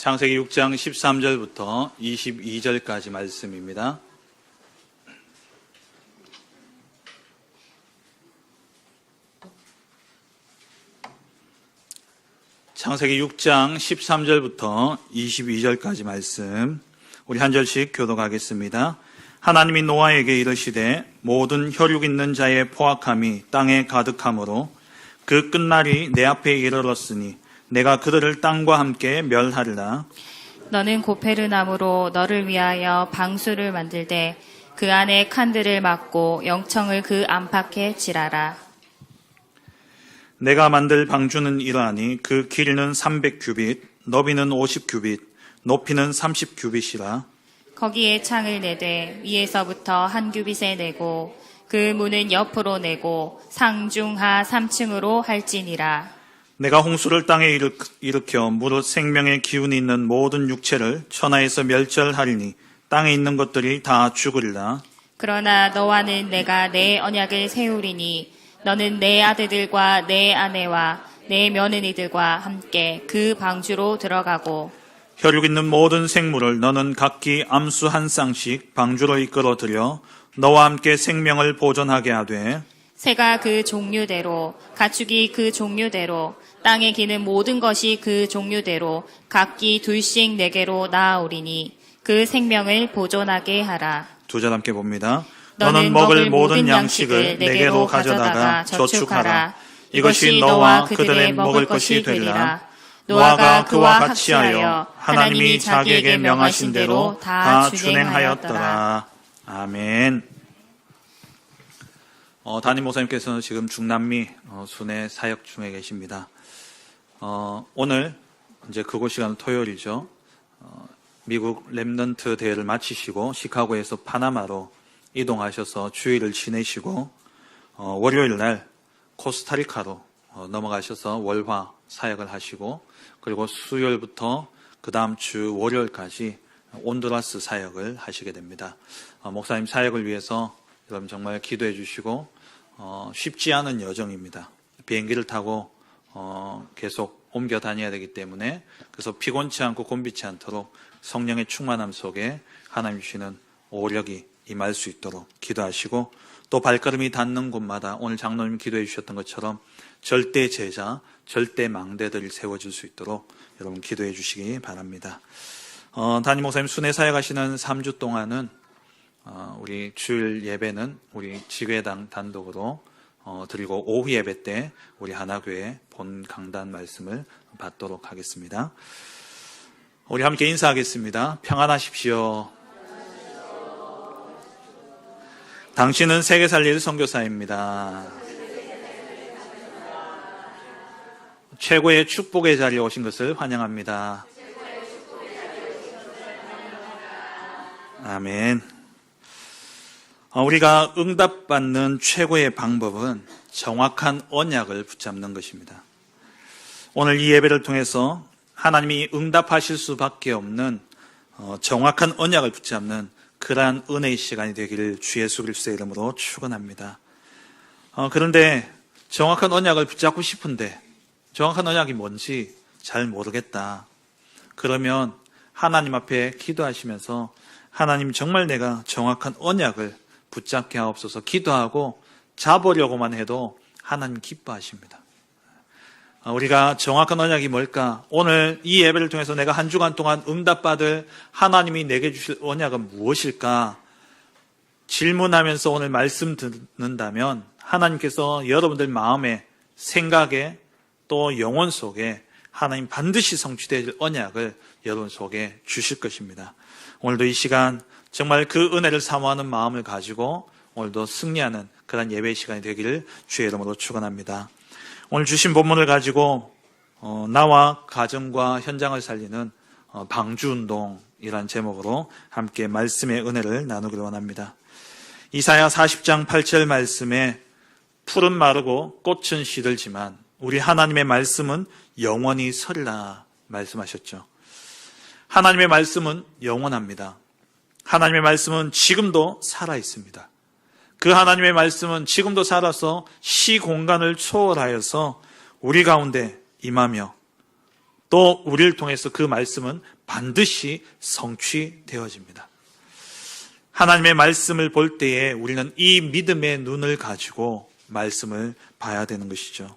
창세기 6장 13절부터 22절까지 말씀입니다. 창세기 6장 13절부터 22절까지 말씀, 우리 한 절씩 교독하겠습니다. 하나님이 노아에게 이르시되 모든 혈육 있는 자의 포악함이 땅에 가득하므로 그 끝날이 내 앞에 이르렀으니 내가 그들을 땅과 함께 멸하리라. 너는 고페르나무로 너를 위하여 방수를 만들되 그 안에 칸들을 막고 영청을 그 안팎에 칠하라. 내가 만들 방주는 이러하니 그 길이는 300규빗, 너비는 50규빗, 높이는 30규빗이라. 거기에 창을 내되 위에서부터 한 규빗에 내고 그 문은 옆으로 내고 상중하 3층으로 할지니라. 내가 홍수를 땅에 일으켜 무릇 생명의 기운이 있는 모든 육체를 천하에서 멸절하리니 땅에 있는 것들이 다 죽으리라. 그러나 너와는 내가 내 언약을 세우리니 너는 내 아들들과 내 아내와 내 며느리들과 함께 그 방주로 들어가고 혈육 있는 모든 생물을 너는 각기 암수 한 쌍씩 방주로 이끌어 들여 너와 함께 생명을 보존하게 하되 새가 그 종류대로 가축이 그 종류대로 땅에 기는 모든 것이 그 종류대로 각기 둘씩 내게로 나아오리니 그 생명을 보존하게 하라. 두 절 함께 봅니다. 너는 먹을 모든 양식을 내게로 가져다가 저축하라. 이것이 너와 그들의 먹을 것이 되리라. 노아가 그와 같이 하여 하나님이 자기에게 명하신 대로 다 준행하였더라. 아멘. 담임 목사님께서는 지금 중남미 순회 사역 중에 계십니다. 오늘 이제 그곳 시간은 토요일이죠. 미국 랩넌트 대회를 마치시고 시카고에서 파나마로 이동하셔서 주일을 지내시고 월요일 날 코스타리카로 넘어가셔서 월화 사역을 하시고 그리고 수요일부터 그 다음 주 월요일까지 온두라스 사역을 하시게 됩니다. 목사님 사역을 위해서 여러분 정말 기도해 주시고 쉽지 않은 여정입니다. 비행기를 타고 계속 옮겨 다녀야 되기 때문에 그래서 피곤치 않고 곤비치 않도록 성령의 충만함 속에 하나님 주시는 오력이 임할 수 있도록 기도하시고 또 발걸음이 닿는 곳마다 오늘 장로님 기도해 주셨던 것처럼 절대 제자, 절대 망대들을 세워줄 수 있도록 여러분 기도해 주시기 바랍니다. 담임 목사님 순회 사역하시는 3주 동안은 우리 주일 예배는 우리 지회당 단독으로 드리고 오후 예배 때 우리 하나교회 본 강단 말씀을 받도록 하겠습니다. 우리 함께 인사하겠습니다. 평안하십시오. 당신은 세계 살릴 선교사입니다. 최고의 축복의 자리에 오신 것을 환영합니다. 아멘. 우리가 응답받는 최고의 방법은 정확한 언약을 붙잡는 것입니다. 오늘 이 예배를 통해서 하나님이 응답하실 수밖에 없는 정확한 언약을 붙잡는 그러한 은혜의 시간이 되기를 주 예수 그리스도의 이름으로 축원합니다. 그런데 정확한 언약을 붙잡고 싶은데 정확한 언약이 뭔지 잘 모르겠다. 그러면 하나님 앞에 기도하시면서 하나님 정말 내가 정확한 언약을 붙잡게 하옵소서 기도하고 잡으려고만 해도 하나님 기뻐하십니다. 우리가 정확한 언약이 뭘까? 오늘 이 예배를 통해서 내가 한 주간 동안 응답받을 하나님이 내게 주실 언약은 무엇일까? 질문하면서 오늘 말씀 듣는다면 하나님께서 여러분들 마음에 생각에 또 영혼 속에 하나님 반드시 성취될 언약을 여러분 속에 주실 것입니다. 오늘도 이 시간 정말 그 은혜를 사모하는 마음을 가지고 오늘도 승리하는 그런 예배 시간이 되기를 주의 이름으로 축원합니다. 오늘 주신 본문을 가지고 나와 가정과 현장을 살리는 방주운동이라는 제목으로 함께 말씀의 은혜를 나누기를 원합니다. 이사야 40장 8절 말씀에 풀은 마르고 꽃은 시들지만 우리 하나님의 말씀은 영원히 서리라 말씀하셨죠. 하나님의 말씀은 영원합니다. 하나님의 말씀은 지금도 살아있습니다. 그 하나님의 말씀은 지금도 살아서 시공간을 초월하여서 우리 가운데 임하며 또 우리를 통해서 그 말씀은 반드시 성취되어집니다. 하나님의 말씀을 볼 때에 우리는 이 믿음의 눈을 가지고 말씀을 봐야 되는 것이죠.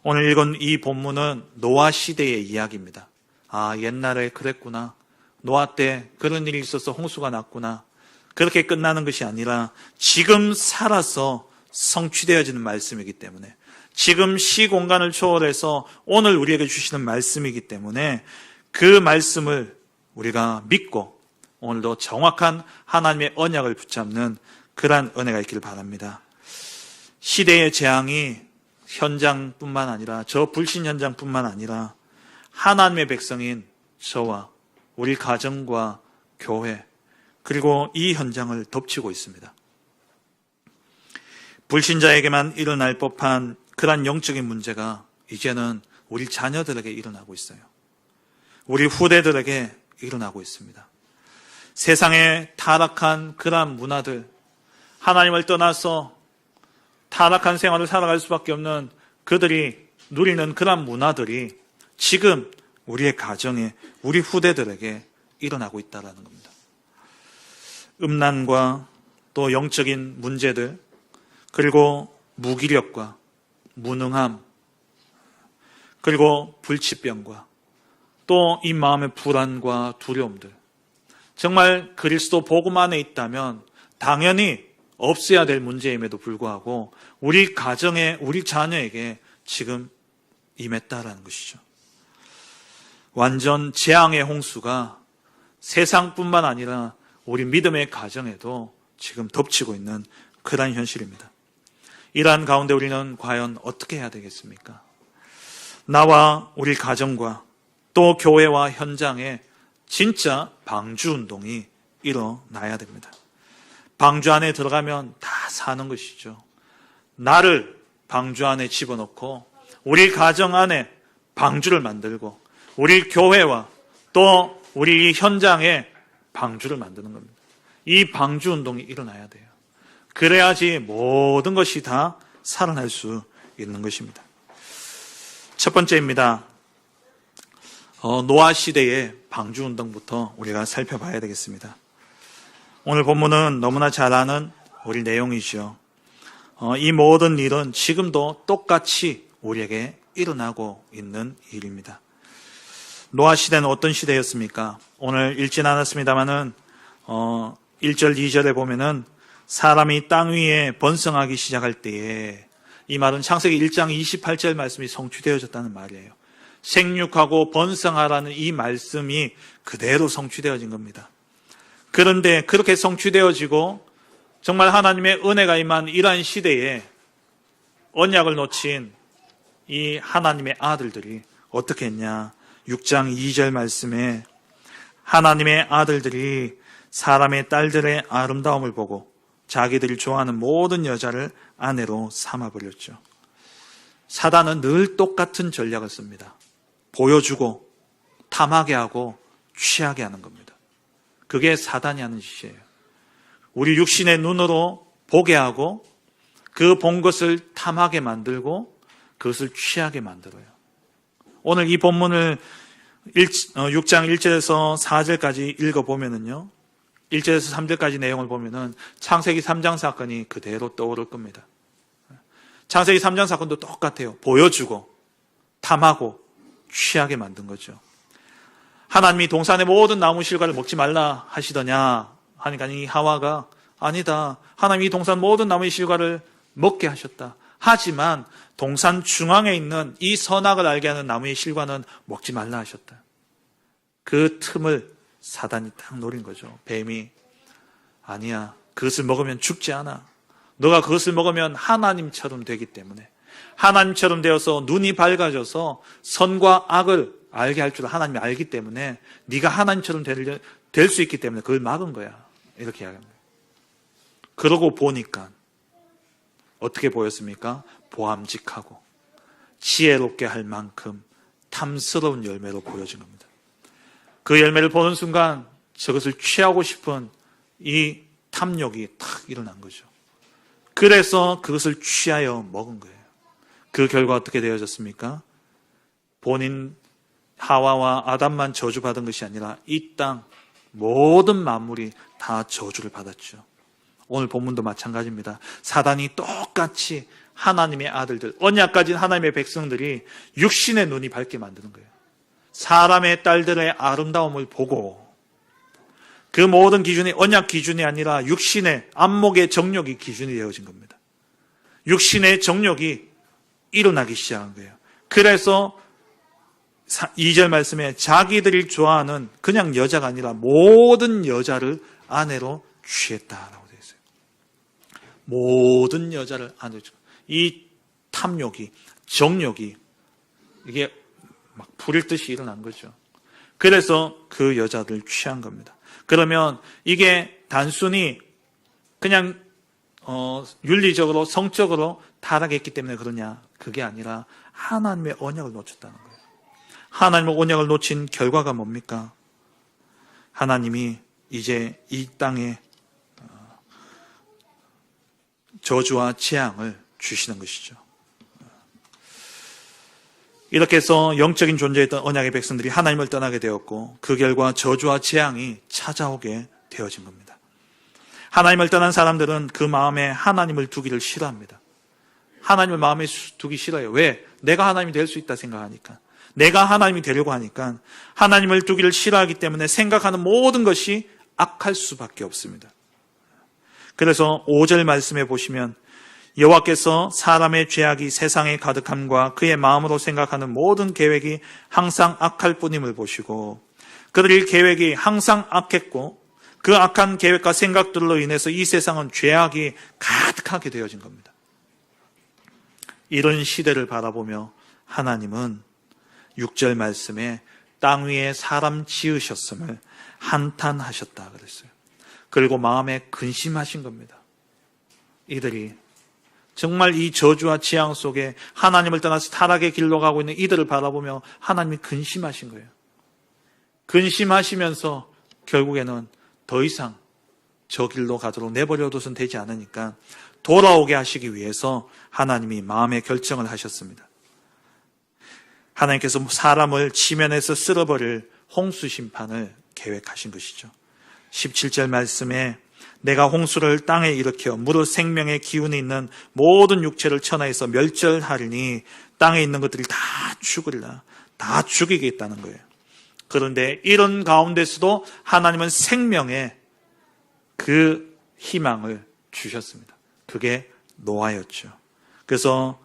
오늘 읽은 이 본문은 노아 시대의 이야기입니다. 아, 옛날에 그랬구나. 노아 때 그런 일이 있어서 홍수가 났구나. 그렇게 끝나는 것이 아니라 지금 살아서 성취되어지는 말씀이기 때문에, 지금 시공간을 초월해서 오늘 우리에게 주시는 말씀이기 때문에 그 말씀을 우리가 믿고 오늘도 정확한 하나님의 언약을 붙잡는 그러한 은혜가 있기를 바랍니다. 시대의 재앙이 현장뿐만 아니라, 저 불신 현장뿐만 아니라 하나님의 백성인 저와 우리 가정과 교회, 그리고 이 현장을 덮치고 있습니다. 불신자에게만 일어날 법한 그런 영적인 문제가 이제는 우리 자녀들에게 일어나고 있어요. 우리 후대들에게 일어나고 있습니다. 세상에 타락한 그러한 문화들, 하나님을 떠나서 타락한 생활을 살아갈 수밖에 없는 그들이 누리는 그러한 문화들이 지금 우리의 가정에, 우리 후대들에게 일어나고 있다는 겁니다. 음란과 또 영적인 문제들, 그리고 무기력과 무능함, 그리고 불치병과 또 이 마음의 불안과 두려움들, 정말 그리스도 복음 안에 있다면 당연히 없어야 될 문제임에도 불구하고 우리 가정에, 우리 자녀에게 지금 임했다라는 것이죠. 완전 재앙의 홍수가 세상뿐만 아니라 우리 믿음의 가정에도 지금 덮치고 있는 그러한 현실입니다. 이러한 가운데 우리는 과연 어떻게 해야 되겠습니까? 나와 우리 가정과 또 교회와 현장에 진짜 방주운동이 일어나야 됩니다. 방주 안에 들어가면 다 사는 것이죠. 나를 방주 안에 집어넣고 우리 가정 안에 방주를 만들고 우리 교회와 또 우리 현장에 방주를 만드는 겁니다. 이 방주운동이 일어나야 돼요. 그래야지 모든 것이 다 살아날 수 있는 것입니다. 첫 번째입니다. 노아 시대의 방주운동부터 우리가 살펴봐야 되겠습니다. 오늘 본문은 너무나 잘 아는 우리 내용이죠. 이 모든 일은 지금도 똑같이 우리에게 일어나고 있는 일입니다. 노아 시대는 어떤 시대였습니까? 오늘 읽진 않았습니다만은 1절, 2절에 보면은 사람이 땅 위에 번성하기 시작할 때에, 이 말은 창세기 1장 28절 말씀이 성취되어졌다는 말이에요. 생육하고 번성하라는 이 말씀이 그대로 성취되어진 겁니다. 그런데 그렇게 성취되어지고 정말 하나님의 은혜가 임한 이러한 시대에 언약을 놓친 이 하나님의 아들들이 어떻게 했냐? 6장 2절 말씀에 하나님의 아들들이 사람의 딸들의 아름다움을 보고 자기들이 좋아하는 모든 여자를 아내로 삼아버렸죠. 사단은 늘 똑같은 전략을 씁니다. 보여주고 탐하게 하고 취하게 하는 겁니다. 그게 사단이 하는 짓이에요. 우리 육신의 눈으로 보게 하고 그 본 것을 탐하게 만들고 그것을 취하게 만들어요. 오늘 이 본문을 6장 1절에서 4절까지 읽어보면은요, 1절에서 3절까지 내용을 보면은 창세기 3장 사건이 그대로 떠오를 겁니다. 창세기 3장 사건도 똑같아요. 보여주고 탐하고 취하게 만든 거죠. 하나님이 동산의 모든 나무 실과를 먹지 말라 하시더냐 하니까 이 하와가 아니다, 하나님이 동산 모든 나무의 실과를 먹게 하셨다. 하지만 동산 중앙에 있는 이 선악을 알게 하는 나무의 실과는 먹지 말라 하셨다. 그 틈을 사단이 딱 노린 거죠. 뱀이 아니야, 그것을 먹으면 죽지 않아. 너가 그것을 먹으면 하나님처럼 되기 때문에, 하나님처럼 되어서 눈이 밝아져서 선과 악을 알게 할 줄 하나님이 알기 때문에 네가 하나님처럼 될 수 있기 때문에 그걸 막은 거야. 이렇게 이야기합니다. 그러고 보니까 어떻게 보였습니까? 보암직하고 지혜롭게 할 만큼 탐스러운 열매로 보여진 겁니다. 그 열매를 보는 순간 저것을 취하고 싶은 이 탐욕이 탁 일어난 거죠. 그래서 그것을 취하여 먹은 거예요. 그 결과 어떻게 되어졌습니까? 본인 하와와 아담만 저주받은 것이 아니라 이 땅 모든 만물이 다 저주를 받았죠. 오늘 본문도 마찬가지입니다. 사단이 똑같이 하나님의 아들들, 언약 가진 하나님의 백성들이 육신의 눈이 밝게 만드는 거예요. 사람의 딸들의 아름다움을 보고 그 모든 기준이 언약 기준이 아니라 육신의 안목의 정욕이 기준이 되어진 겁니다. 육신의 정욕이 일어나기 시작한 거예요. 그래서 2절 말씀에 자기들이 좋아하는 그냥 여자가 아니라 모든 여자를 아내로 취했다라고 되어 있어요. 모든 여자를 아내로 취했다. 이 탐욕이, 정욕이 이게 막 불일 듯이 일어난 거죠. 그래서 그 여자를 취한 겁니다. 그러면 이게 단순히 그냥 윤리적으로 성적으로 타락했기 때문에 그러냐? 그게 아니라 하나님의 언약을 놓쳤다는 거예요. 하나님의 언약을 놓친 결과가 뭡니까? 하나님이 이제 이 땅에 저주와 재앙을 주시는 것이죠. 이렇게 해서 영적인 존재였던 언약의 백성들이 하나님을 떠나게 되었고 그 결과 저주와 재앙이 찾아오게 되어진 겁니다. 하나님을 떠난 사람들은 그 마음에 하나님을 두기를 싫어합니다. 하나님을 마음에 두기 싫어요. 왜? 내가 하나님이 될 수 있다 생각하니까. 내가 하나님이 되려고 하니까 하나님을 두기를 싫어하기 때문에 생각하는 모든 것이 악할 수밖에 없습니다. 그래서 5절 말씀에 보시면 여호와께서 사람의 죄악이 세상에 가득함과 그의 마음으로 생각하는 모든 계획이 항상 악할 뿐임을 보시고 그들의 계획이 항상 악했고 그 악한 계획과 생각들로 인해서 이 세상은 죄악이 가득하게 되어진 겁니다. 이런 시대를 바라보며 하나님은 6절 말씀에 땅 위에 사람 지으셨음을 한탄하셨다 그랬어요. 그리고 마음에 근심하신 겁니다. 이들이 정말 이 저주와 재앙 속에 하나님을 떠나서 타락의 길로 가고 있는 이들을 바라보며 하나님이 근심하신 거예요. 근심하시면서 결국에는 더 이상 저 길로 가도록 내버려둬서는 되지 않으니까 돌아오게 하시기 위해서 하나님이 마음의 결정을 하셨습니다. 하나님께서 사람을 지면에서 쓸어버릴 홍수 심판을 계획하신 것이죠. 17절 말씀에 내가 홍수를 땅에 일으켜 무릇 생명의 기운이 있는 모든 육체를 천하에서 멸절하리니 땅에 있는 것들이 다 죽으리라. 다 죽이겠다는 거예요. 그런데 이런 가운데서도 하나님은 생명의 그 희망을 주셨습니다. 그게 노아였죠. 그래서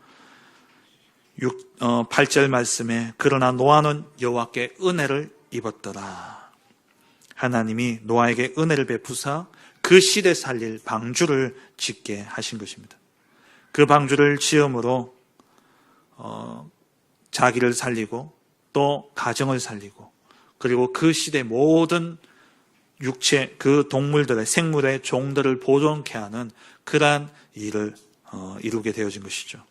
8절 말씀에 그러나 노아는 여호와께 은혜를 입었더라. 하나님이 노아에게 은혜를 베푸사 그 시대 살릴 방주를 짓게 하신 것입니다. 그 방주를 지음으로 자기를 살리고 또 가정을 살리고 그리고 그 시대 모든 육체 그 동물들의 생물의 종들을 보존케 하는 그러한 일을 이루게 되어진 것이죠.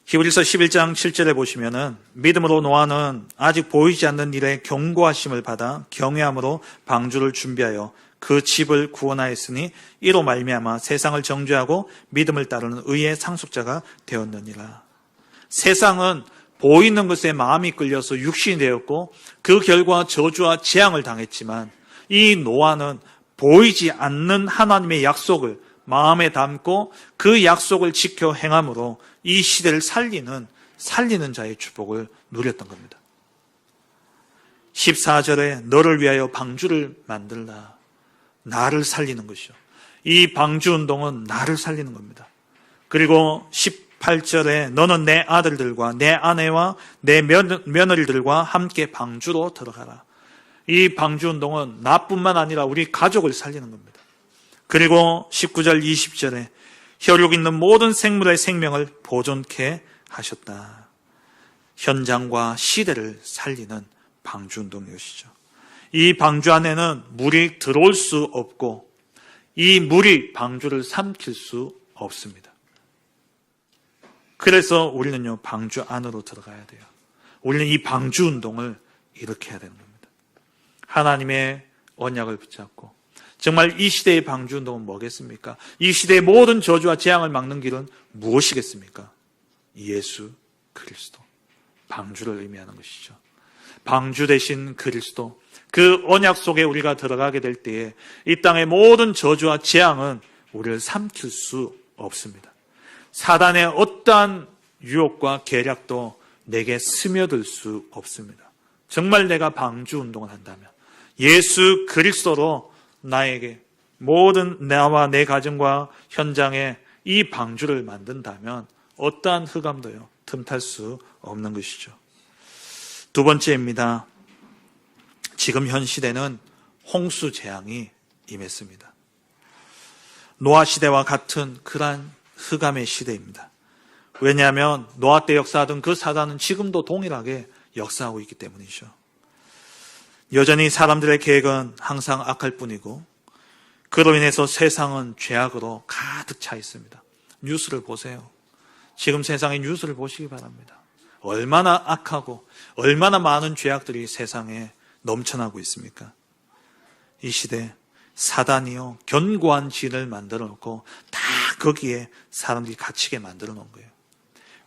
히브리서 11장 7절에 보시면은 믿음으로 노아는 아직 보이지 않는 일에 경고하심을 받아 경외함으로 방주를 준비하여 그 집을 구원하였으니 이로 말미암아 세상을 정죄하고 믿음을 따르는 의의 상속자가 되었느니라. 세상은 보이는 것에 마음이 끌려서 육신이 되었고 그 결과 저주와 재앙을 당했지만 이 노아는 보이지 않는 하나님의 약속을 마음에 담고 그 약속을 지켜 행함으로 이 시대를 살리는 자의 축복을 누렸던 겁니다. 14절에 너를 위하여 방주를 만들라. 나를 살리는 것이죠. 이 방주 운동은 나를 살리는 겁니다. 그리고 18절에 너는 내 아들들과 내 아내와 내 며느리들과 함께 방주로 들어가라. 이 방주 운동은 나뿐만 아니라 우리 가족을 살리는 겁니다. 그리고 19절 20절에 혈육 있는 모든 생물의 생명을 보존케 하셨다. 현장과 시대를 살리는 방주운동이것이죠. 이 방주 안에는 물이 들어올 수 없고 이 물이 방주를 삼킬 수 없습니다. 그래서 우리는요 방주 안으로 들어가야 돼요. 우리는 이 방주운동을 이렇게 해야 되는 겁니다. 하나님의 언약을 붙잡고 정말 이 시대의 방주운동은 뭐겠습니까? 이 시대의 모든 저주와 재앙을 막는 길은 무엇이겠습니까? 예수 그리스도. 방주를 의미하는 것이죠. 방주 대신 그리스도, 그 언약 속에 우리가 들어가게 될 때에 이 땅의 모든 저주와 재앙은 우리를 삼킬 수 없습니다. 사단의 어떠한 유혹과 계략도 내게 스며들 수 없습니다. 정말 내가 방주 운동을 한다면, 예수 그리스도로 나에게 모든 나와 내 가정과 현장에 이 방주를 만든다면 어떠한 흑암도요 틈탈 수 없는 것이죠. 두 번째입니다. 지금 현 시대는 홍수 재앙이 임했습니다. 노아 시대와 같은 그러한 흑암의 시대입니다. 왜냐하면 노아 때 역사하던 그 사단은 지금도 동일하게 역사하고 있기 때문이죠. 여전히 사람들의 계획은 항상 악할 뿐이고, 그로 인해서 세상은 죄악으로 가득 차 있습니다. 뉴스를 보세요. 지금 세상의 뉴스를 보시기 바랍니다. 얼마나 악하고 얼마나 많은 죄악들이 세상에 넘쳐나고 있습니까? 이 시대 사단이요 견고한 진을 만들어 놓고 다 거기에 사람들이 갇히게 만들어 놓은 거예요.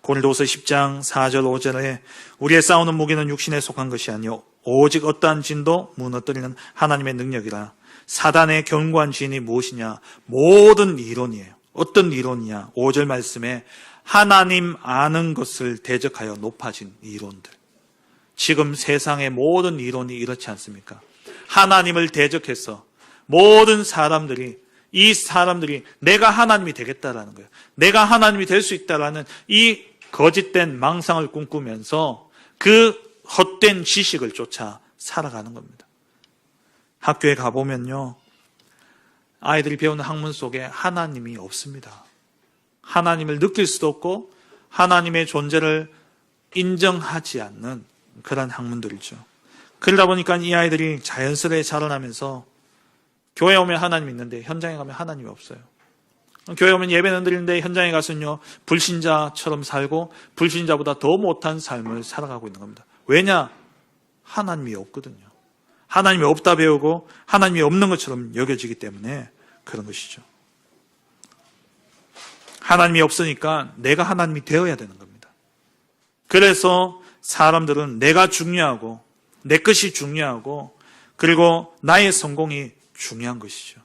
고린도후서 10장 4절 5절에 우리의 싸우는 무기는 육신에 속한 것이 아니요 오직 어떠한 진도 무너뜨리는 하나님의 능력이라. 사단의 견고한 진이 무엇이냐? 모든 이론이에요. 어떤 이론이냐? 5절 말씀에 하나님 아는 것을 대적하여 높아진 이론들. 지금 세상의 모든 이론이 이렇지 않습니까? 하나님을 대적해서 모든 사람들이, 이 사람들이 내가 하나님이 되겠다라는 거예요. 내가 하나님이 될 수 있다라는 이 거짓된 망상을 꿈꾸면서 그 헛된 지식을 쫓아 살아가는 겁니다. 학교에 가보면요, 아이들이 배우는 학문 속에 하나님이 없습니다. 하나님을 느낄 수도 없고 하나님의 존재를 인정하지 않는 그런 학문들이죠. 그러다 보니까 이 아이들이 자연스레 자라나면서 교회 오면 하나님이 있는데 현장에 가면 하나님이 없어요. 교회 오면 예배는 드리는데 현장에 가서는요 불신자처럼 살고 불신자보다 더 못한 삶을 살아가고 있는 겁니다. 왜냐? 하나님이 없거든요. 하나님이 없다 배우고 하나님이 없는 것처럼 여겨지기 때문에 그런 것이죠. 하나님이 없으니까 내가 하나님이 되어야 되는 겁니다. 그래서 사람들은 내가 중요하고 내 것이 중요하고 그리고 나의 성공이 중요한 것이죠.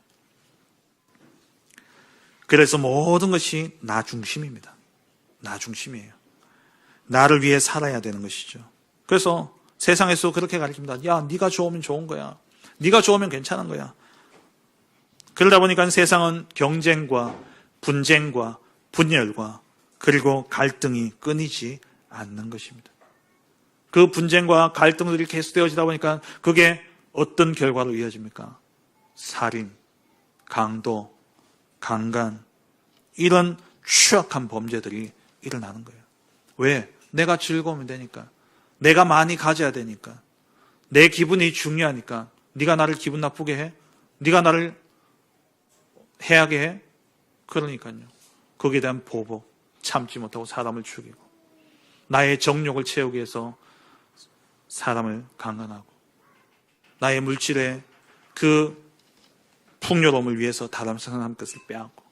그래서 모든 것이 나 중심입니다. 나 중심이에요. 나를 위해 살아야 되는 것이죠. 그래서 세상에서 그렇게 가르칩니다. 야, 네가 좋으면 좋은 거야. 네가 좋으면 괜찮은 거야. 그러다 보니까 세상은 경쟁과 분쟁과 분열과 그리고 갈등이 끊이지 않는 것입니다. 그 분쟁과 갈등들이 계속되어지다 보니까 그게 어떤 결과로 이어집니까? 살인, 강도, 강간, 이런 추악한 범죄들이 일어나는 거예요. 왜? 내가 즐거우면 되니까. 내가 많이 가져야 되니까. 내 기분이 중요하니까. 네가 나를 기분 나쁘게 해? 네가 나를 해하게 해? 그러니까요. 거기에 대한 보복, 참지 못하고 사람을 죽이고 나의 정욕을 채우기 위해서 사람을 강간하고 나의 물질의 그 풍요로움을 위해서 다른 사람 것을 빼앗고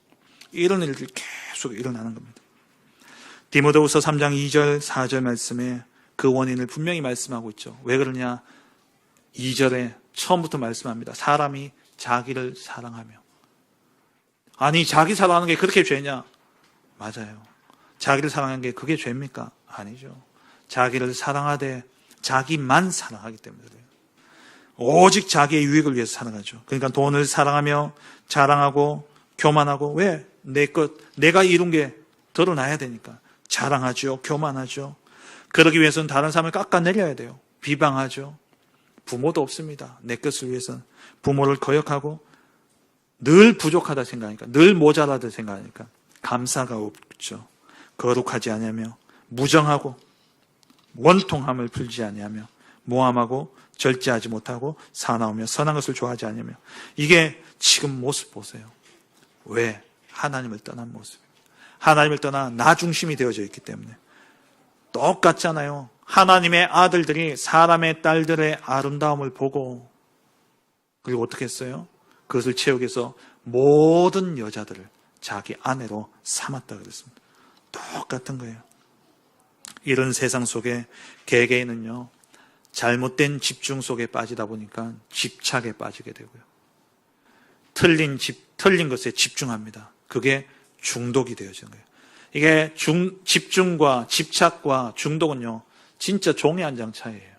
이런 일들이 계속 일어나는 겁니다. 디모데후서 3장 2절 4절 말씀에 그 원인을 분명히 말씀하고 있죠. 왜 그러냐? 2절에 처음부터 말씀합니다. 사람이 자기를 사랑하며. 아니, 자기 사랑하는 게 그렇게 죄냐? 맞아요. 자기를 사랑하는 게 그게 죄입니까? 아니죠. 자기를 사랑하되 자기만 사랑하기 때문에 그래요. 오직 자기의 유익을 위해서 살아가죠. 그러니까 돈을 사랑하며 자랑하고 교만하고. 왜? 내 것, 내가 이룬 게 드러나야 되니까 자랑하죠. 교만하죠. 그러기 위해서는 다른 사람을 깎아내려야 돼요. 비방하죠. 부모도 없습니다. 내 것을 위해서는 부모를 거역하고 늘 부족하다 생각하니까, 늘 모자라다 생각하니까 감사가 없죠. 거룩하지 아니하며 무정하고 원통함을 풀지 아니하며 모함하고 절제하지 못하고 사나우며 선한 것을 좋아하지 아니하며. 이게 지금 모습 보세요. 왜? 하나님을 떠난 모습입니다. 하나님을 떠나 나 중심이 되어져 있기 때문에. 똑같잖아요. 하나님의 아들들이 사람의 딸들의 아름다움을 보고 그리고 어떻게 했어요? 그것을 채우기 위해서 모든 여자들을 자기 아내로 삼았다 그랬습니다. 똑같은 거예요. 이런 세상 속에 개개인은요, 잘못된 집중 속에 빠지다 보니까 집착에 빠지게 되고요. 틀린 것에 집중합니다. 그게 중독이 되어지는 거예요. 이게 집중과 집착과 중독은요, 진짜 종이 한 장 차이예요.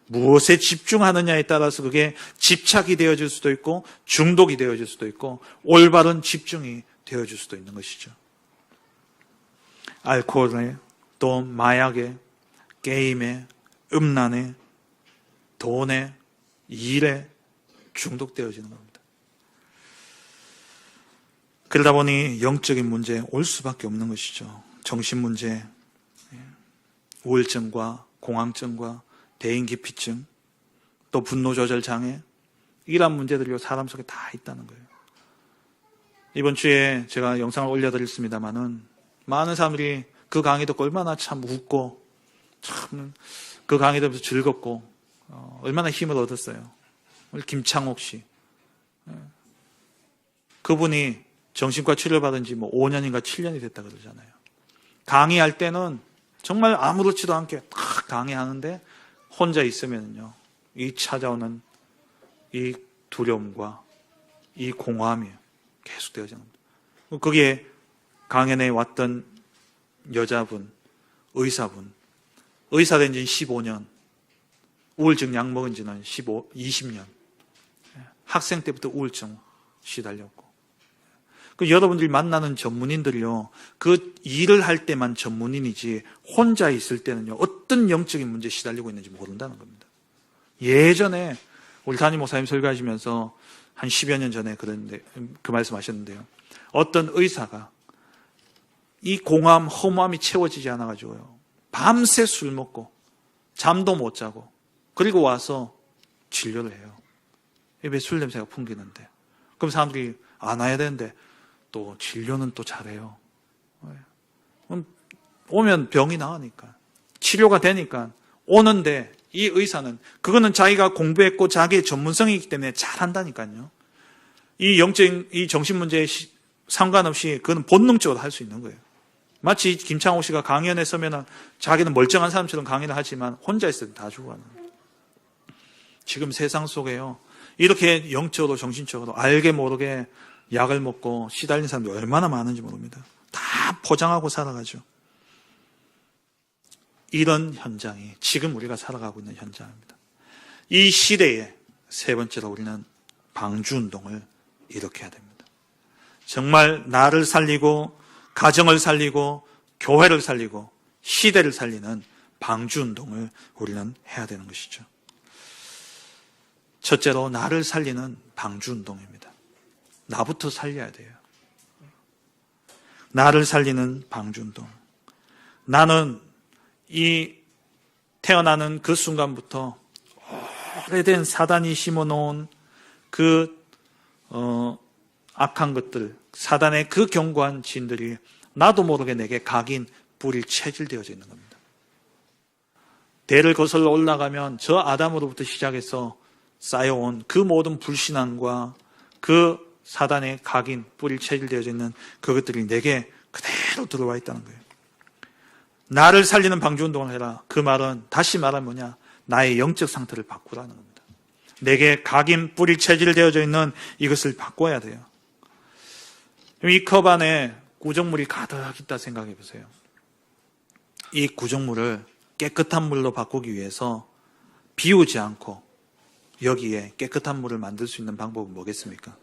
무엇에 집중하느냐에 따라서 그게 집착이 되어질 수도 있고 중독이 되어질 수도 있고 올바른 집중이 되어질 수도 있는 것이죠. 알코올에, 또 마약에, 게임에, 음란에, 돈에, 일에 중독되어지는 겁니다. 그러다 보니 영적인 문제에 올 수밖에 없는 것이죠. 정신 문제, 우울증과 공황증과 대인기피증, 또 분노조절 장애, 이러한 문제들이 사람 속에 다 있다는 거예요. 이번 주에 제가 영상을 올려드렸습니다마는 많은 사람들이 그 강의 듣고 얼마나 참 웃고 참 그 강의 들으면서 즐겁고 얼마나 힘을 얻었어요. 우리 김창옥 씨, 그분이 정신과 치료를 받은 지 5년인가 7년이 됐다 그러잖아요. 강의할 때는 정말 아무렇지도 않게 딱 강의하는데 혼자 있으면요, 이 찾아오는 이 두려움과 이 공허함이 계속 되어지는 겁니다. 거기에 강연에 왔던 여자분, 의사분, 의사 된 지는 15년, 우울증 약 먹은 지는 20년, 학생 때부터 우울증 시달렸고, 여러분들이 만나는 전문인들이요, 그 일을 할 때만 전문인이지 혼자 있을 때는요, 어떤 영적인 문제에 시달리고 있는지 모른다는 겁니다. 예전에 우리 담임 목사님 설교하시면서 한 10여 년 전에 그 말씀하셨는데요, 어떤 의사가 이 공허함, 허무함이 채워지지 않아가지고요, 밤새 술 먹고 잠도 못 자고 그리고 와서 진료를 해요. 입에 술 냄새가 풍기는데, 그럼 사람들이 안 와야 되는데 또 진료는 또 잘해요. 오면 병이 나으니까, 치료가 되니까 오는데, 이 의사는 그거는 자기가 공부했고 자기의 전문성이기 때문에 잘한다니까요. 이 영적인 이 정신 문제에 상관없이 그건 본능적으로 할 수 있는 거예요. 마치 김창호 씨가 강연에 서면은 자기는 멀쩡한 사람처럼 강연을 하지만 혼자 있을 때 다 죽어가는 거예요. 지금 세상 속에요, 이렇게 영적으로 정신적으로 알게 모르게 약을 먹고 시달린 사람들이 얼마나 많은지 모릅니다. 다 포장하고 살아가죠. 이런 현장이 지금 우리가 살아가고 있는 현장입니다. 이 시대에 세 번째로 우리는 방주운동을 일으켜야 됩니다. 정말 나를 살리고 가정을 살리고 교회를 살리고 시대를 살리는 방주운동을 우리는 해야 되는 것이죠. 첫째로 나를 살리는 방주운동입니다. 나부터 살려야 돼요. 나를 살리는 방주운동. 나는 이 태어나는 그 순간부터 오래된 사단이 심어놓은 그 악한 것들, 사단의 그 견고한 진들이 나도 모르게 내게 각인, 뿌리, 체질되어져 있는 겁니다. 대를 거슬러 올라가면 저 아담으로부터 시작해서 쌓여온 그 모든 불신앙과 그 사단의 각인, 뿌리, 체질되어져 있는 그것들이 내게 그대로 들어와 있다는 거예요. 나를 살리는 방주운동을 해라. 그 말은 다시 말하면 뭐냐? 나의 영적 상태를 바꾸라는 겁니다. 내게 각인, 뿌리, 체질되어져 있는 이것을 바꿔야 돼요. 이 컵 안에 구정물이 가득 있다 생각해 보세요. 이 구정물을 깨끗한 물로 바꾸기 위해서 비우지 않고 여기에 깨끗한 물을 만들 수 있는 방법은 뭐겠습니까?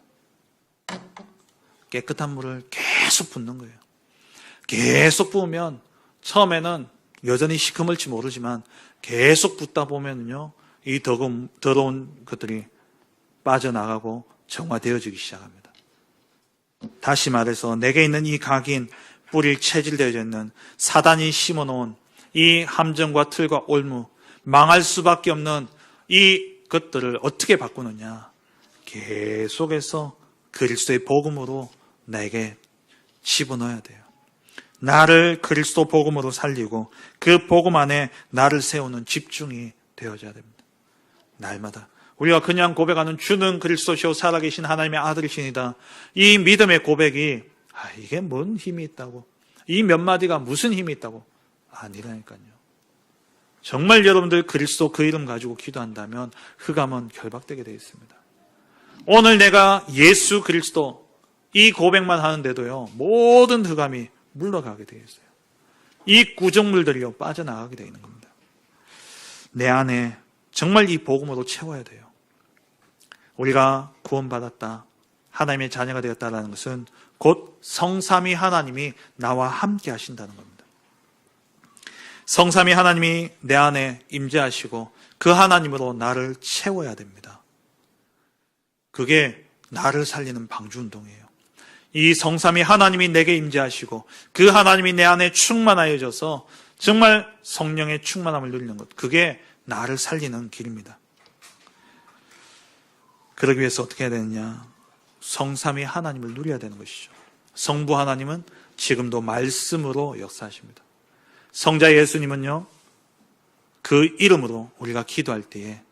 깨끗한 물을 계속 붓는 거예요. 계속 부으면 처음에는 여전히 시커멀지 모르지만 계속 붓다 보면요, 이 더러운 것들이 빠져나가고 정화되어지기 시작합니다. 다시 말해서 내게 있는 이 각인, 뿌리, 체질되어져 있는 사단이 심어놓은 이 함정과 틀과 올무, 망할 수밖에 없는 이 것들을 어떻게 바꾸느냐? 계속해서 그리스도의 복음으로 내게 집어넣어야 돼요. 나를 그리스도 복음으로 살리고 그 복음 안에 나를 세우는 집중이 되어져야 됩니다. 날마다 우리가 그냥 고백하는 주는 그리스도시요 살아계신 하나님의 아들이시니다, 이 믿음의 고백이 이게 뭔 힘이 있다고, 이 몇 마디가 무슨 힘이 있다고 아니라니까요. 정말 여러분들 그리스도 그 이름 가지고 기도한다면 흑암은 결박되게 되어 있습니다. 오늘 내가 예수 그리스도 이 고백만 하는데도요, 모든 흑암이 물러가게 되어 있어요. 이 구정물들이요, 빠져나가게 되어 있는 겁니다. 내 안에 정말 이 복음으로 채워야 돼요. 우리가 구원받았다, 하나님의 자녀가 되었다는 것은 곧 성삼위 하나님이 나와 함께 하신다는 겁니다. 성삼위 하나님이 내 안에 임재하시고 그 하나님으로 나를 채워야 됩니다. 그게 나를 살리는 방주운동이에요. 이 성삼위 하나님이 내게 임재하시고 그 하나님이 내 안에 충만하여져서 정말 성령의 충만함을 누리는 것, 그게 나를 살리는 길입니다. 그러기 위해서 어떻게 해야 되느냐? 성삼위 하나님을 누려야 되는 것이죠. 성부 하나님은 지금도 말씀으로 역사하십니다. 성자 예수님은요, 그 이름으로 우리가 기도할 때에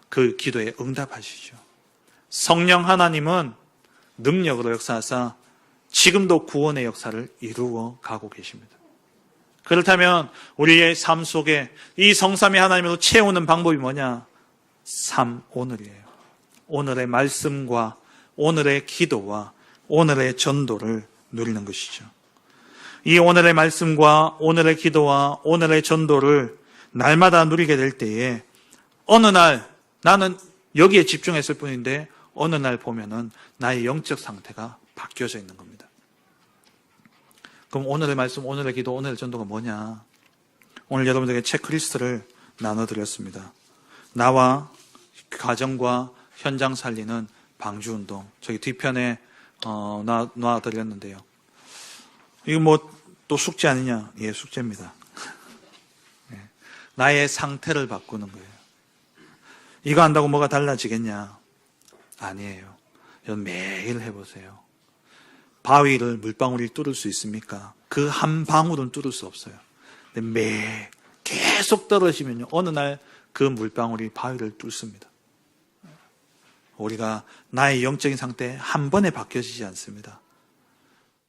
그 기도에 응답하시죠. 성령 하나님은 능력으로 역사하사 지금도 구원의 역사를 이루어 가고 계십니다. 그렇다면 우리의 삶 속에 이 성삼위 하나님으로 채우는 방법이 뭐냐? 오늘이에요. 오늘의 말씀과 오늘의 기도와 오늘의 전도를 누리는 것이죠. 이 오늘의 말씀과 오늘의 기도와 오늘의 전도를 날마다 누리게 될 때에 어느 날 나는 여기에 집중했을 뿐인데 어느 날 보면은 나의 영적 상태가 바뀌어져 있는 겁니다. 그럼 오늘의 말씀, 오늘의 기도, 오늘의 전도가 뭐냐? 오늘 여러분들에게 체크리스트를 나눠드렸습니다. 나와 가정과 현장 살리는 방주운동. 저기 뒤편에 놔드렸는데요. 이거 뭐 또 숙제 아니냐? 예, 숙제입니다. 예, 나의 상태를 바꾸는 거예요. 이거 한다고 뭐가 달라지겠냐? 아니에요. 여러분 매일 해보세요. 바위를 물방울이 뚫을 수 있습니까? 그 한 방울은 뚫을 수 없어요. 근데 매일 계속 떨어지면요, 어느 날 그 물방울이 바위를 뚫습니다. 우리가 나의 영적인 상태 한 번에 바뀌어지지 않습니다.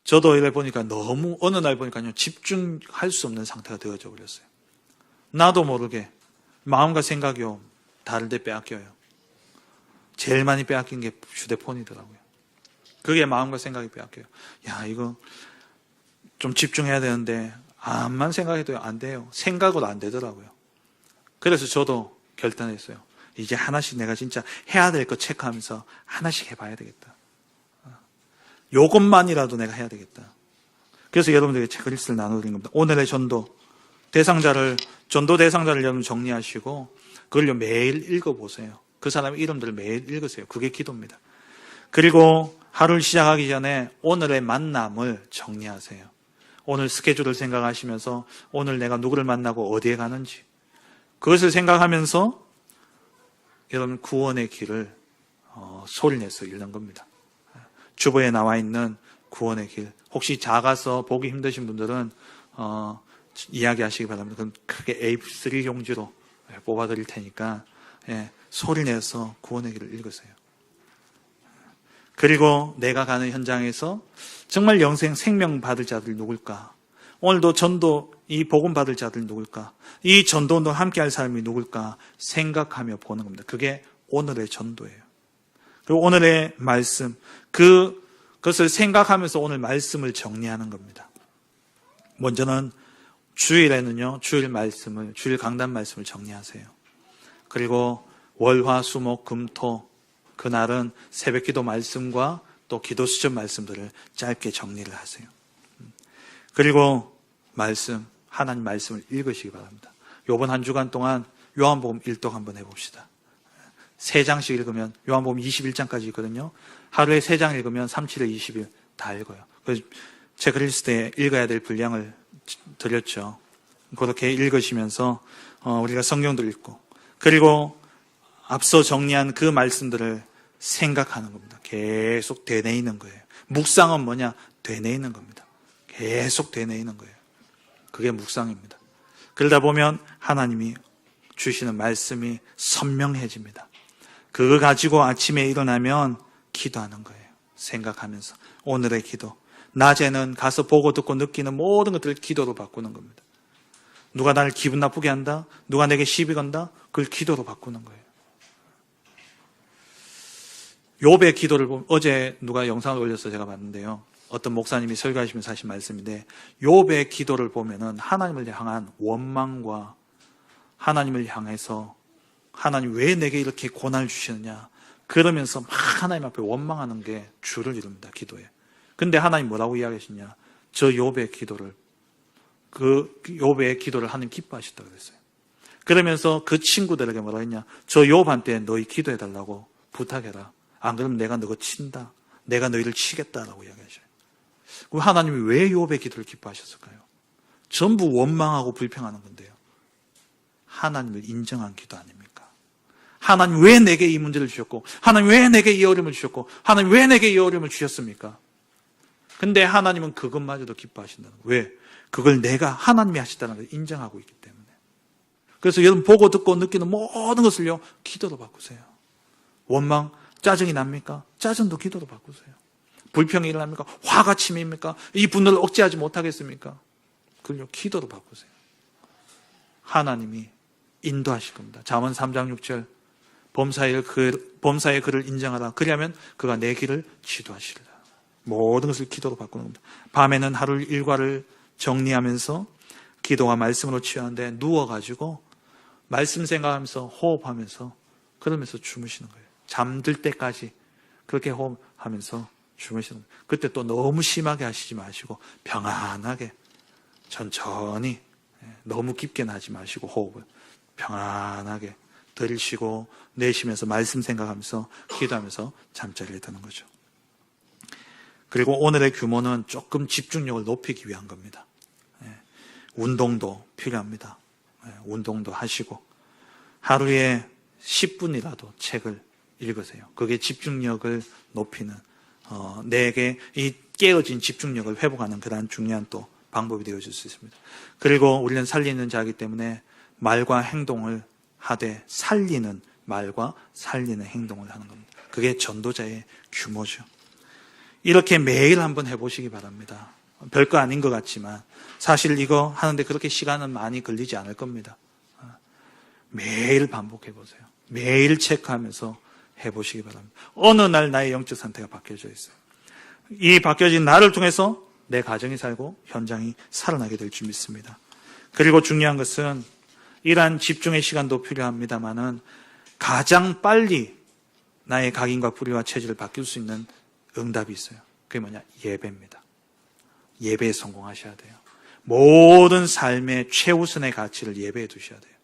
저도 이래 보니까 너무 어느 날 보니까요, 집중할 수 없는 상태가 되어져 버렸어요. 나도 모르게 마음과 생각이요, 다른 데 빼앗겨요. 제일 많이 빼앗긴 게 휴대폰이더라고요. 그게 마음과 생각이 빼앗겨요. 야, 이거 좀 집중해야 되는데 암만 생각해도 안 돼요. 생각으로 안 되더라고요. 그래서 저도 결단했어요. 이제 하나씩 내가 진짜 해야 될 거 체크하면서 하나씩 해봐야 되겠다. 요것만이라도 내가 해야 되겠다. 그래서 여러분들에게 체크리스트를 나눠드린 겁니다. 오늘의 전도 대상자를 여러분 정리하시고 그걸 매일 읽어보세요. 그 사람의 이름들을 매일 읽으세요. 그게 기도입니다. 그리고 하루를 시작하기 전에 오늘의 만남을 정리하세요. 오늘 스케줄을 생각하시면서 오늘 내가 누구를 만나고 어디에 가는지 그것을 생각하면서 여러분 구원의 길을 소리내서 읽는 겁니다. 주보에 나와 있는 구원의 길. 혹시 작아서 보기 힘드신 분들은 이야기하시기 바랍니다. 그럼 크게 A3 용지로 뽑아드릴 테니까 소리내서 구원의 길을 읽으세요. 그리고 내가 가는 현장에서 정말 영생 생명 받을 자들 누굴까? 오늘도 전도 이 복음 받을 자들 누굴까? 이 전도운동 함께할 사람이 누굴까? 생각하며 보는 겁니다. 그게 오늘의 전도예요. 그리고 오늘의 말씀, 그것을 생각하면서 오늘 말씀을 정리하는 겁니다. 먼저는 주일에는요, 주일 강단 말씀을 정리하세요. 그리고 월, 화, 수, 목, 금, 토, 그날은 새벽 기도 말씀과 또 기도 수첩 말씀들을 짧게 정리를 하세요. 그리고 하나님 말씀을 읽으시기 바랍니다. 이번 한 주간 동안 요한복음 1독 한번 해봅시다. 3장씩 읽으면 요한복음 21장까지 있거든요. 하루에 3장 읽으면 3, 7에 20일 다 읽어요. 그래서 체크리스트에 읽어야 될 분량을 드렸죠. 그렇게 읽으시면서 우리가 성경도 읽고 그리고 앞서 정리한 그 말씀들을 생각하는 겁니다. 계속 되뇌이는 거예요. 묵상은 뭐냐? 되뇌이는 겁니다. 계속 되뇌이는 거예요. 그게 묵상입니다. 그러다 보면 하나님이 주시는 말씀이 선명해집니다. 그거 가지고 아침에 일어나면 기도하는 거예요. 생각하면서 오늘의 기도. 낮에는 가서 보고 듣고 느끼는 모든 것들을 기도로 바꾸는 겁니다. 누가 나를 기분 나쁘게 한다? 누가 내게 시비 건다? 그걸 기도로 바꾸는 거예요. 욥의 기도를 보면, 어제 누가 영상을 올려서 제가 봤는데요. 어떤 목사님이 설교하시면서 하신 말씀인데, 욥의 기도를 보면은 하나님을 향한 원망과 하나님을 향해서 하나님 왜 내게 이렇게 고난을 주시느냐, 그러면서 막 하나님 앞에 원망하는 게 주를 이룹니다, 기도에. 근데 하나님 뭐라고 이야기하시냐? 저 욥의 기도를, 그 욥의 기도를 하나님 기뻐하셨다고 그랬어요. 그러면서 그 친구들에게 뭐라 했냐? 저 욥한테 너희 기도해달라고 부탁해라. 안 그러면 내가 너가 친다. 내가 너희를 치겠다라고 이야기하셔요. 그럼 하나님이 왜 욥의 기도를 기뻐하셨을까요? 전부 원망하고 불평하는 건데요. 하나님을 인정한 기도 아닙니까? 하나님 왜 내게 이 문제를 주셨고, 하나님 왜 내게 이 어려움을 주셨고, 하나님 왜 내게 이 어려움을 주셨습니까? 근데 하나님은 그것마저도 기뻐하신다는 거예요. 왜? 그걸 내가 하나님이 하셨다는 걸 인정하고 있기 때문에. 그래서 여러분 보고 듣고 느끼는 모든 것을요, 기도로 바꾸세요. 원망, 짜증이 납니까? 짜증도 기도로 바꾸세요. 불평이 일어납니까? 화가 치밉니까? 이 분노를 억제하지 못하겠습니까? 그걸요, 기도로 바꾸세요. 하나님이 인도하실 겁니다. 잠언 3장 6절, 범사의 그를 인정하라. 그리하면 그가 내 길을 지도하시리라. 모든 것을 기도로 바꾸는 겁니다. 밤에는 하루 일과를 정리하면서 기도와 말씀으로 취하는데 누워가지고 말씀 생각하면서 호흡하면서 그러면서 주무시는 거예요. 잠들 때까지 그렇게 호흡하면서 주무시는 거예요. 그때 또 너무 심하게 하시지 마시고 평안하게 천천히, 너무 깊게는 하지 마시고 호흡을 평안하게 들이쉬고 내쉬면서 말씀 생각하면서 기도하면서 잠자리에 드는 거죠. 그리고 오늘의 규모는 조금 집중력을 높이기 위한 겁니다. 운동도 필요합니다. 운동도 하시고 하루에 10분이라도 책을 읽으세요. 그게 집중력을 높이는, 내게 이 깨어진 집중력을 회복하는 그러한 중요한 또 방법이 되어줄 수 있습니다. 그리고 우리는 살리는 자이기 때문에 말과 행동을 하되 살리는 말과 살리는 행동을 하는 겁니다. 그게 전도자의 규모죠. 이렇게 매일 한번 해보시기 바랍니다. 별거 아닌 것 같지만 사실 이거 하는데 그렇게 시간은 많이 걸리지 않을 겁니다. 매일 반복해보세요. 매일 체크하면서 해보시기 바랍니다. 어느 날 나의 영적 상태가 바뀌어져 있어요. 이 바뀌어진 나를 통해서 내 가정이 살고 현장이 살아나게 될 줄 믿습니다. 그리고 중요한 것은 이러한 집중의 시간도 필요합니다만은 가장 빨리 나의 각인과 뿌리와 체질을 바뀔 수 있는 응답이 있어요. 그게 뭐냐? 예배입니다. 예배에 성공하셔야 돼요. 모든 삶의 최우선의 가치를 예배에 두셔야 돼요.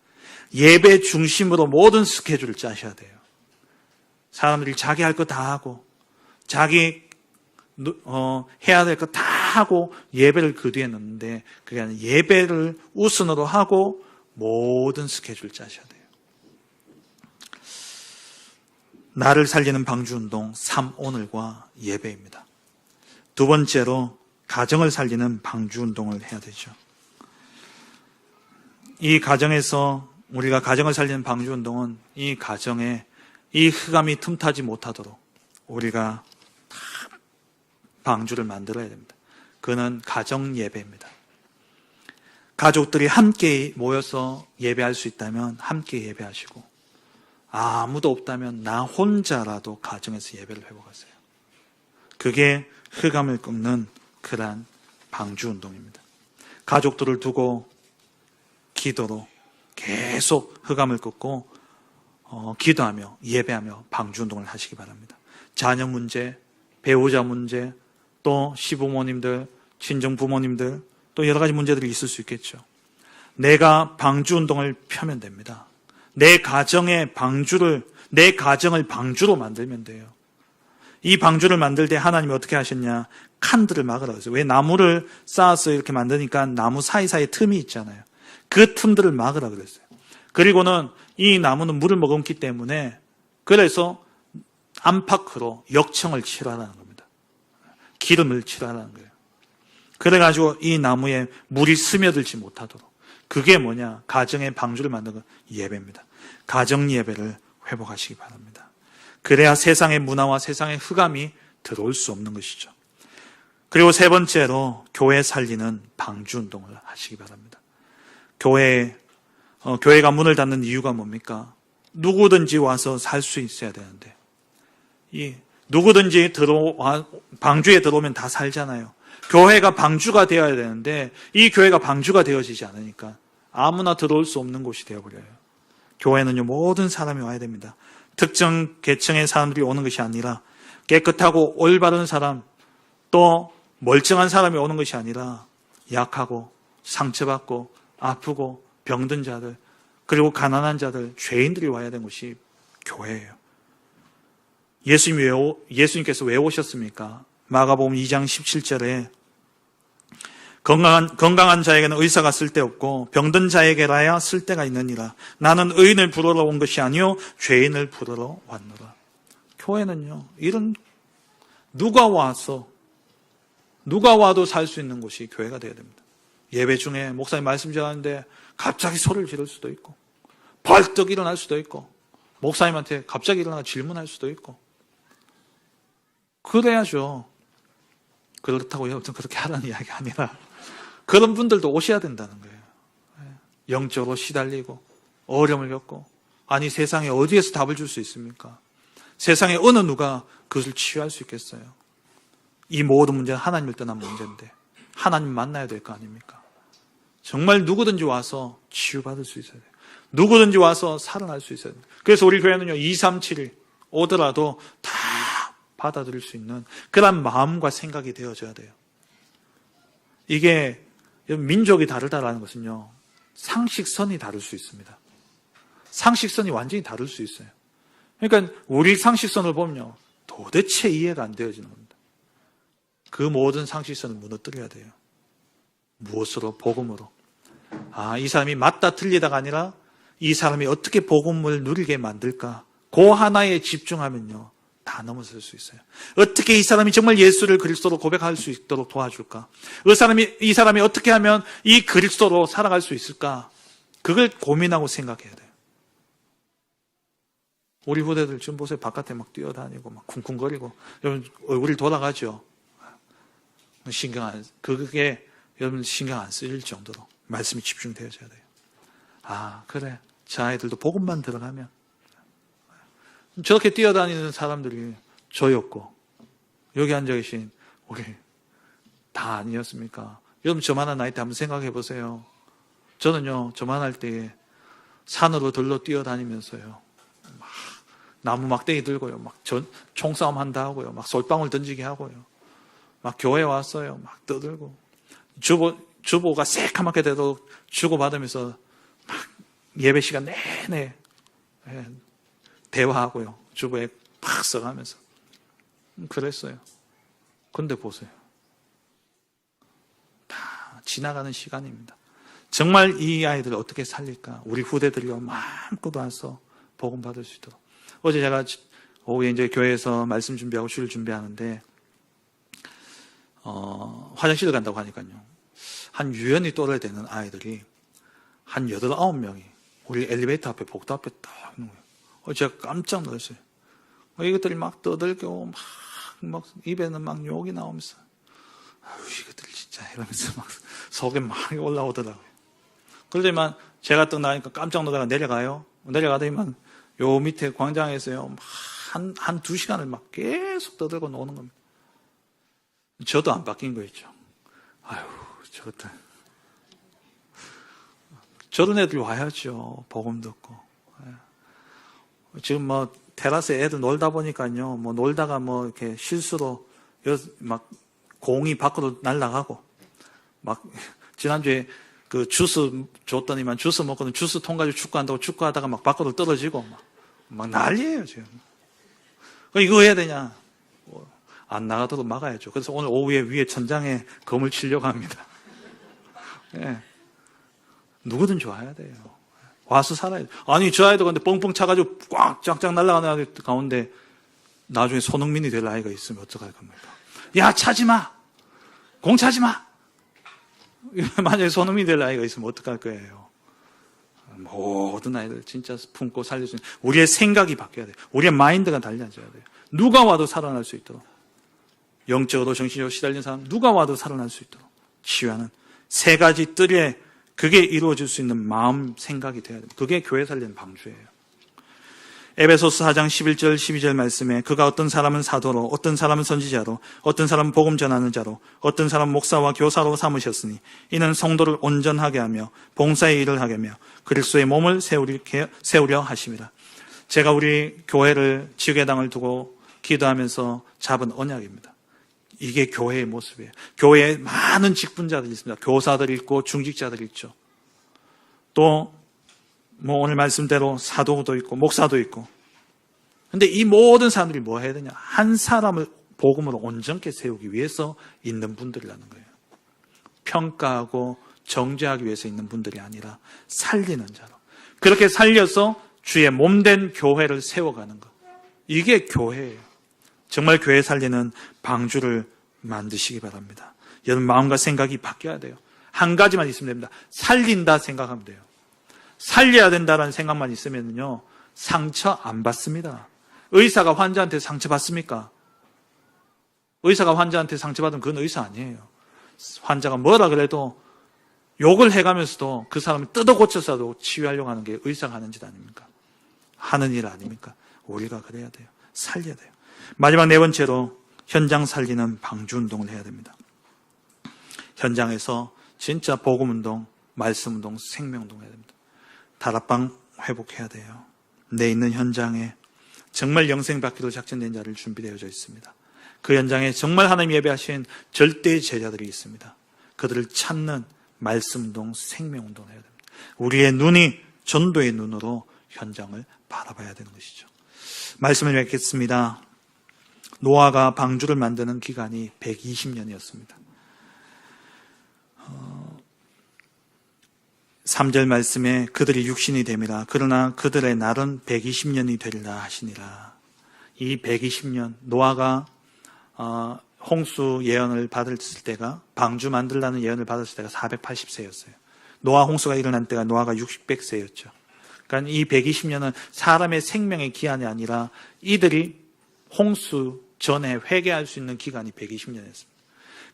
예배 중심으로 모든 스케줄을 짜셔야 돼요. 사람들이 자기 할 거 다 하고 자기 해야 될 거 다 하고 예배를 그 뒤에 넣는데 그게 아니라 예배를 우선으로 하고 모든 스케줄을 짜셔야 돼요. 나를 살리는 방주운동 3오늘과 예배입니다. 두 번째로 가정을 살리는 방주운동을 해야 되죠. 이 가정에서 우리가 가정을 살리는 방주운동은 이 가정에 이 흑암이 틈타지 못하도록 우리가 다 방주를 만들어야 됩니다. 그는 가정 예배입니다. 가족들이 함께 모여서 예배할 수 있다면 함께 예배하시고 아무도 없다면 나 혼자라도 가정에서 예배를 회복하세요. 그게 흑암을 꺾는 그러한 방주운동입니다. 가족들을 두고 기도로 계속 흑암을 꺾고 기도하며 예배하며 방주운동을 하시기 바랍니다. 자녀 문제, 배우자 문제, 또 시부모님들, 친정부모님들, 또 여러 가지 문제들이 있을 수 있겠죠. 내가 방주운동을 펴면 됩니다. 내 가정을 방주로 만들면 돼요. 이 방주를 만들 때 하나님이 어떻게 하셨냐? 칸들을 막으라고 했어요. 왜? 나무를 쌓아서 이렇게 만드니까 나무 사이사이에 틈이 있잖아요. 그 틈들을 막으라고 그랬어요. 그리고는 이 나무는 물을 머금기 때문에 그래서 안팎으로 역청을 칠하라는 겁니다. 기름을 칠하라는 거예요. 그래가지고 이 나무에 물이 스며들지 못하도록. 그게 뭐냐? 가정의 방주를 만드는 예배입니다. 가정 예배를 회복하시기 바랍니다. 그래야 세상의 문화와 세상의 흑암이 들어올 수 없는 것이죠. 그리고 세 번째로 교회 살리는 방주운동을 하시기 바랍니다. 교회가 문을 닫는 이유가 뭡니까? 누구든지 와서 살 수 있어야 되는데, 누구든지 방주에 들어오면 다 살잖아요. 교회가 방주가 되어야 되는데 이 교회가 방주가 되어지지 않으니까 아무나 들어올 수 없는 곳이 되어버려요. 교회는요, 모든 사람이 와야 됩니다. 특정 계층의 사람들이 오는 것이 아니라 깨끗하고 올바른 사람, 또 멀쩡한 사람이 오는 것이 아니라 약하고 상처받고 아프고 병든 자들, 그리고 가난한 자들, 죄인들이 와야 되는 것이 교회예요. 예수님께서 왜 오셨습니까? 마가복음 2장 17절에 건강한 자에게는 의사가 쓸데없고 병든 자에게라야 쓸데가 있느니라. 나는 의인을 부르러 온 것이 아니요 죄인을 부르러 왔노라. 교회는요, 누가 와도 살 수 있는 곳이 교회가 되어야 됩니다. 예배 중에 목사님 말씀 전하는데 갑자기 소리를 지를 수도 있고, 벌떡 일어날 수도 있고, 목사님한테 갑자기 일어나 질문할 수도 있고, 그래야죠. 그렇다고 여러분 그렇게 하라는 이야기가 아니라 그런 분들도 오셔야 된다는 거예요. 영적으로 시달리고 어려움을 겪고, 아니 세상에 어디에서 답을 줄 수 있습니까? 세상에 어느 누가 그것을 치유할 수 있겠어요? 이 모든 문제는 하나님을 떠난 문제인데 하나님 만나야 될 거 아닙니까? 정말 누구든지 와서 치유받을 수 있어야 돼요. 누구든지 와서 살아날 수 있어야 돼요. 그래서 우리 교회는요, 237일 오더라도 다 받아들일 수 있는 그런 마음과 생각이 되어져야 돼요. 이게 민족이 다르다라는 것은요, 상식선이 다를 수 있습니다. 상식선이 완전히 다를 수 있어요. 그러니까 우리 상식선을 보면요, 도대체 이해가 안 되어지는 겁니다. 그 모든 상식선을 무너뜨려야 돼요. 무엇으로? 복음으로. 이 사람이 맞다 틀리다가 아니라 이 사람이 어떻게 복음을 누리게 만들까? 그 하나에 집중하면요, 다 넘어설 수 있어요. 어떻게 이 사람이 정말 예수를 그리스도로 고백할 수 있도록 도와줄까? 이 사람이 어떻게 하면 이 그리스도로 살아갈 수 있을까? 그걸 고민하고 생각해야 돼요. 우리 후대들 지금 보세요. 바깥에 막 뛰어다니고 막 쿵쿵거리고, 여러분 얼굴이 돌아가죠. 그게 여러분 신경 안 쓰일 정도로 말씀이 집중되어져야 돼요. 그래. 저 아이들도 복음만 들어가면, 저렇게 뛰어다니는 사람들이 저였고 여기 앉아 계신 우리 다 아니었습니까? 여러분 저만한 나이 때 한번 생각해 보세요. 저는요, 저만할 때에 산으로 들러 뛰어다니면서요, 막 나무 막대기 들고요, 막 총싸움 한다 하고요, 막 솔방울 던지게 하고요, 막 교회 왔어요, 막 떠들고, 주보가 새까맣게 돼도 주고받으면서 막 예배 시간 내내 대화하고요, 주보에 팍 써가면서 그랬어요. 근데 보세요, 다 지나가는 시간입니다. 정말 이 아이들을 어떻게 살릴까? 우리 후대들이요, 마음껏 와서 복음 받을 수 있도록. 어제 제가 오후에 이제 교회에서 말씀 준비하고 주일 준비하는데, 화장실을 간다고 하니까요, 한 유연히 또래되는 아이들이 한 8, 9명이 우리 엘리베이터 앞에 복도 앞에 딱 있는 거예요. 제가 깜짝 놀랐어요. 이것들이 막 떠들고 막 입에는 막 욕이 나오면서, 이것들 진짜 이러면서 막 속에 막 올라오더라고요. 그러더니만 제가 또 나니까 깜짝 놀다가 내려가더니만 요 밑에 광장에서요, 한 2시간을 막 계속 떠들고 노는 겁니다. 저도 안 바뀐 거 있죠. 저것들. 저런 애들 와야죠. 복음 듣고. 지금 테라스에 애들 놀다 보니까요, 놀다가 이렇게 실수로 막 공이 밖으로 날아가고, 막 지난주에 그 주스 줬더니만 주스 먹고는 주스 통 가지고 축구한다고 축구하다가 막 밖으로 떨어지고 막 난리예요 지금. 이거 해야 되냐? 안 나가도록 막아야죠. 그래서 오늘 오후에 위에 천장에 검을 치려고 합니다. 네. 누구든 좋아야 돼요. 와서 살아야 돼요. 아니 저 아이도 근데 뻥뻥 차가지고 꽉 쫙쫙 날아가는 아이 가운데 나중에 손흥민이 될 아이가 있으면 어떡할 겁니까? 야, 차지 마! 공 차지 마! 만약에 손흥민이 될 아이가 있으면 어떡할 거예요? 모든 아이들 진짜 품고 살릴 수 있는, 우리의 생각이 바뀌어야 돼요. 우리의 마인드가 달라져야 돼요. 누가 와도 살아날 수 있도록, 영적으로 정신적으로 시달린 사람 누가 와도 살아날 수 있도록 치유하는 3가지 뜰에 그게 이루어질 수 있는 마음 생각이 돼야 됩니다. 그게 교회 살리는 방주예요. 에베소서 4장 11절 12절 말씀에 그가 어떤 사람은 사도로, 어떤 사람은 선지자로, 어떤 사람은 복음 전하는 자로, 어떤 사람은 목사와 교사로 삼으셨으니 이는 성도를 온전하게 하며 봉사의 일을 하게 하며 그리스도의 몸을 세우려 하심이라. 제가 우리 교회를 지회당을 두고 기도하면서 잡은 언약입니다. 이게 교회의 모습이에요. 교회에 많은 직분자들이 있습니다. 교사들이 있고 중직자들이 있죠. 또 오늘 말씀대로 사도도 있고 목사도 있고. 근데 이 모든 사람들이 뭐 해야 되냐? 한 사람을 복음으로 온전케 세우기 위해서 있는 분들이라는 거예요. 평가하고 정죄하기 위해서 있는 분들이 아니라 살리는 자로. 그렇게 살려서 주의 몸된 교회를 세워가는 것. 이게 교회예요. 정말 교회 살리는 방주를 만드시기 바랍니다. 여러분 마음과 생각이 바뀌어야 돼요. 한 가지만 있으면 됩니다. 살린다 생각하면 돼요. 살려야 된다는 생각만 있으면요 상처 안 받습니다. 의사가 환자한테 상처 받습니까? 의사가 환자한테 상처 받으면 그건 의사 아니에요. 환자가 뭐라 그래도 욕을 해가면서도 그 사람을 뜯어 고쳐서도 치유하려고 하는 게 의사가 하는 짓 아닙니까? 하는 일 아닙니까? 우리가 그래야 돼요. 살려야 돼요. 마지막 네 번째로 현장 살리는 방주운동을 해야 됩니다. 현장에서 진짜 복음운동, 말씀운동, 생명운동 해야 됩니다. 다락방 회복해야 돼요. 내 있는 현장에 정말 영생받기로 작정된 자를 준비되어져 있습니다. 그 현장에 정말 하나님 예배하신 절대의 제자들이 있습니다. 그들을 찾는 말씀운동, 생명운동을 해야 됩니다. 우리의 눈이 전도의 눈으로 현장을 바라봐야 되는 것이죠. 말씀을 맺겠습니다. 노아가 방주를 만드는 기간이 120년이었습니다. 3절 말씀에 그들이 육신이 됨이라. 그러나 그들의 날은 120년이 되리라 하시니라. 이 120년, 노아가 홍수 예언을 받았을 때가, 방주 만들라는 예언을 받았을 때가 480세였어요. 노아 홍수가 일어난 때가 노아가 600세였죠. 그러니까 이 120년은 사람의 생명의 기한이 아니라 이들이 홍수 전에 회개할 수 있는 기간이 120년이었습니다.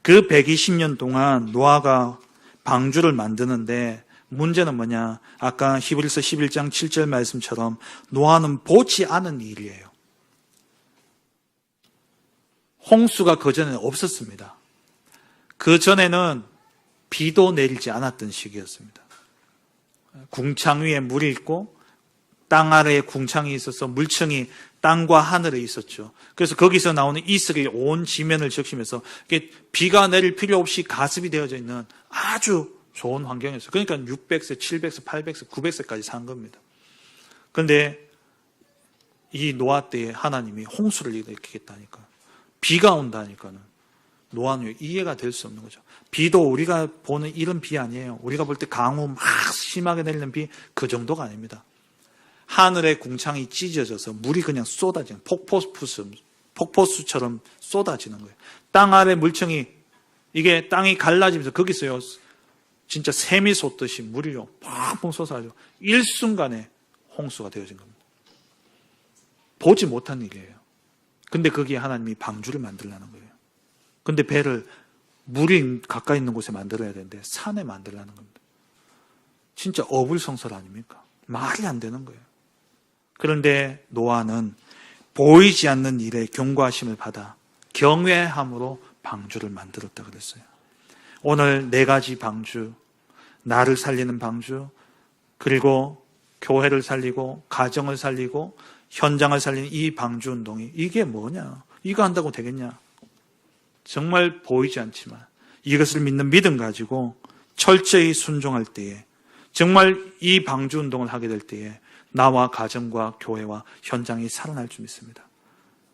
그 120년 동안 노아가 방주를 만드는데 문제는 뭐냐? 아까 히브리서 11장 7절 말씀처럼 노아는 보지 않은 일이에요. 홍수가 그전에는 없었습니다. 그전에는 비도 내리지 않았던 시기였습니다. 궁창 위에 물이 있고 땅 아래에 궁창이 있어서 물층이 땅과 하늘에 있었죠. 그래서 거기서 나오는 이슬이 온 지면을 적시면서 비가 내릴 필요 없이 가습이 되어져 있는 아주 좋은 환경이었어요. 그러니까 600세, 700세, 800세, 900세까지 산 겁니다. 그런데 이 노아 때에 하나님이 홍수를 일으키겠다니까, 비가 온다니까는 노아는 이해가 될 수 없는 거죠. 비도 우리가 보는 이런 비 아니에요. 우리가 볼 때 강우 막 심하게 내리는 비 그 정도가 아닙니다. 하늘의 궁창이 찢어져서 물이 그냥 쏟아지는, 폭포수처럼 쏟아지는 거예요. 땅 아래 물층이, 이게 땅이 갈라지면서 거기서요 진짜 샘이 솟듯이 물이요 팍팍 쏟아져 일순간에 홍수가 되어진 겁니다. 보지 못한 일이에요. 근데 거기에 하나님이 방주를 만들라는 거예요. 근데 배를 물이 가까이 있는 곳에 만들어야 되는데 산에 만들라는 겁니다. 진짜 어불성설 아닙니까? 말이 안 되는 거예요. 그런데 노아는 보이지 않는 일에 경고하심을 받아 경외함으로 방주를 만들었다 그랬어요. 오늘 네 가지 방주, 나를 살리는 방주, 그리고 교회를 살리고 가정을 살리고 현장을 살리는 이 방주 운동이 이게 뭐냐? 이거 한다고 되겠냐? 정말 보이지 않지만 이것을 믿는 믿음 가지고 철저히 순종할 때에, 정말 이 방주 운동을 하게 될 때에 나와 가정과 교회와 현장이 살아날 줄 믿습니다.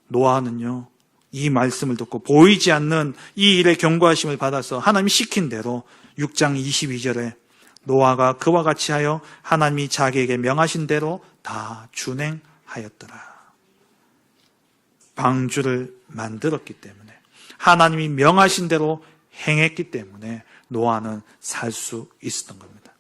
노아는요 이 말씀을 듣고 보이지 않는 이 일에 경고하심을 받아서 하나님이 시킨 대로 6장 22절에 노아가 그와 같이 하여 하나님이 자기에게 명하신 대로 다 준행하였더라. 방주를 만들었기 때문에, 하나님이 명하신 대로 행했기 때문에 노아는 살 수 있었던 겁니다.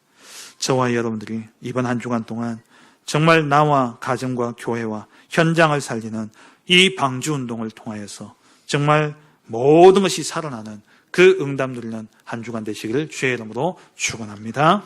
저와 여러분들이 이번 한 주간 동안 정말 나와 가정과 교회와 현장을 살리는 이 방주 운동을 통하여서 정말 모든 것이 살아나는 그 응답 누리는 한 주간 되시기를 주의 이름으로 축원합니다.